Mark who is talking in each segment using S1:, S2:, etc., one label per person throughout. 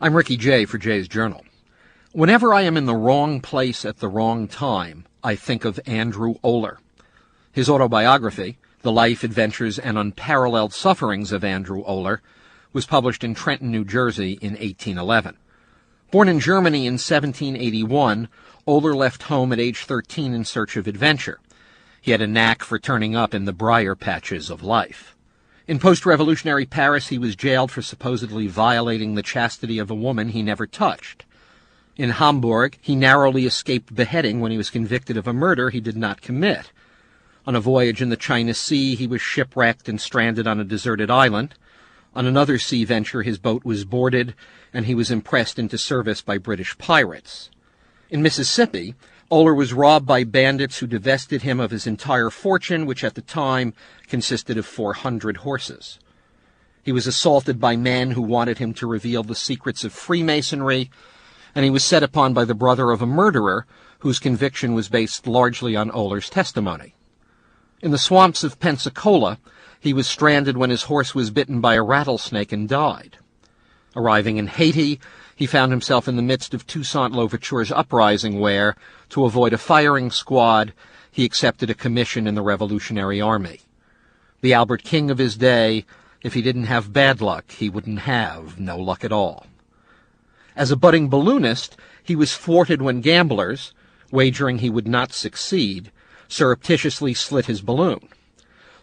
S1: I'm Ricky Jay for Jay's Journal. Whenever I am in the wrong place at the wrong time, I think of Andrew Oehler. His autobiography, The Life, Adventures, and Unparalleled Sufferings of Andrew Oehler, was published in Trenton, New Jersey in 1811. Born in Germany in 1781, Oehler left home at age 13 in search of adventure. He had a knack for turning up in the briar patches of life. In post-revolutionary Paris, he was jailed for supposedly violating the chastity of a woman he never touched. In Hamburg, he narrowly escaped beheading when he was convicted of a murder he did not commit. On a voyage in the China Sea, he was shipwrecked and stranded on a deserted island. On another sea venture, his boat was boarded, and he was impressed into service by British pirates. In Mississippi, Oehler was robbed by bandits who divested him of his entire fortune, which at the time consisted of 400 horses. He was assaulted by men who wanted him to reveal the secrets of Freemasonry, and he was set upon by the brother of a murderer whose conviction was based largely on Oehler's testimony. In the swamps of Pensacola, he was stranded when his horse was bitten by a rattlesnake and died. Arriving in Haiti, he found himself in the midst of Toussaint Louverture's uprising where, to avoid a firing squad, he accepted a commission in the Revolutionary Army. The Albert King of his day, if he didn't have bad luck, he wouldn't have no luck at all. As a budding balloonist, he was thwarted when gamblers, wagering he would not succeed, surreptitiously slit his balloon.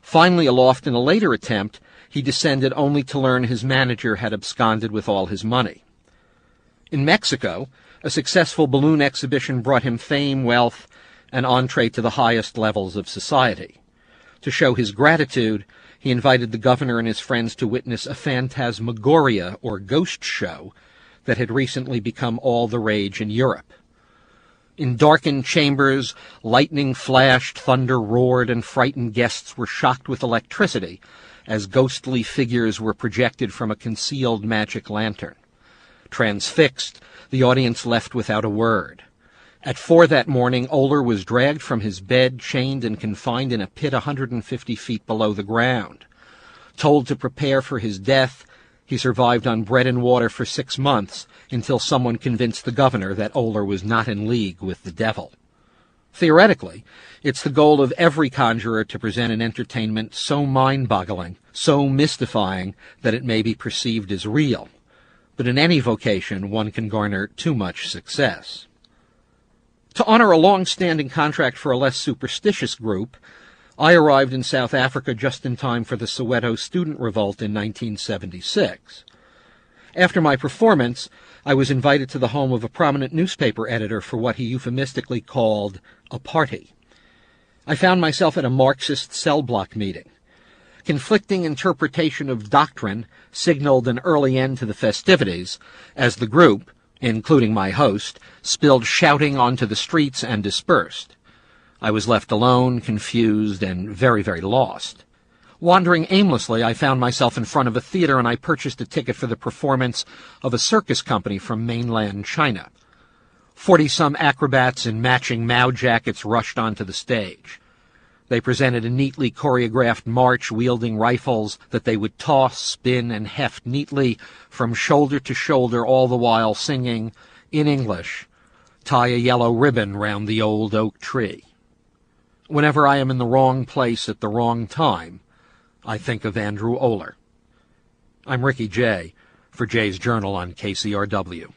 S1: Finally, aloft in a later attempt, he descended only to learn his manager had absconded with all his money. In Mexico, a successful balloon exhibition brought him fame, wealth, and entree to the highest levels of society. To show his gratitude, he invited the governor and his friends to witness a phantasmagoria, or ghost show, that had recently become all the rage in Europe. In darkened chambers, lightning flashed, thunder roared, and frightened guests were shocked with electricity as ghostly figures were projected from a concealed magic lantern. Transfixed, the audience left without a word. At 4 that morning, Oehler was dragged from his bed, chained and confined in a pit 150 feet below the ground. Told to prepare for his death, he survived on bread and water for 6 months until someone convinced the governor that Oehler was not in league with the devil. Theoretically, it's the goal of every conjurer to present an entertainment so mind-boggling, so mystifying, that it may be perceived as real. But in any vocation, one can garner too much success. To honor a long-standing contract for a less superstitious group, I arrived in South Africa just in time for the Soweto student revolt in 1976. After my performance, I was invited to the home of a prominent newspaper editor for what he euphemistically called a party. I found myself at a Marxist cell block meeting. Conflicting interpretation of doctrine signaled an early end to the festivities as the group, including my host, spilled shouting onto the streets and dispersed. I was left alone, confused, and very, very lost. Wandering aimlessly, I found myself in front of a theater and I purchased a ticket for the performance of a circus company from mainland China. 40-some acrobats in matching Mao jackets rushed onto the stage. They presented a neatly choreographed march wielding rifles that they would toss, spin, and heft neatly from shoulder to shoulder, all the while singing, in English, "Tie a yellow ribbon round the old oak tree." Whenever I am in the wrong place at the wrong time, I think of Andrew Oehler. I'm Ricky Jay for Jay's Journal on KCRW.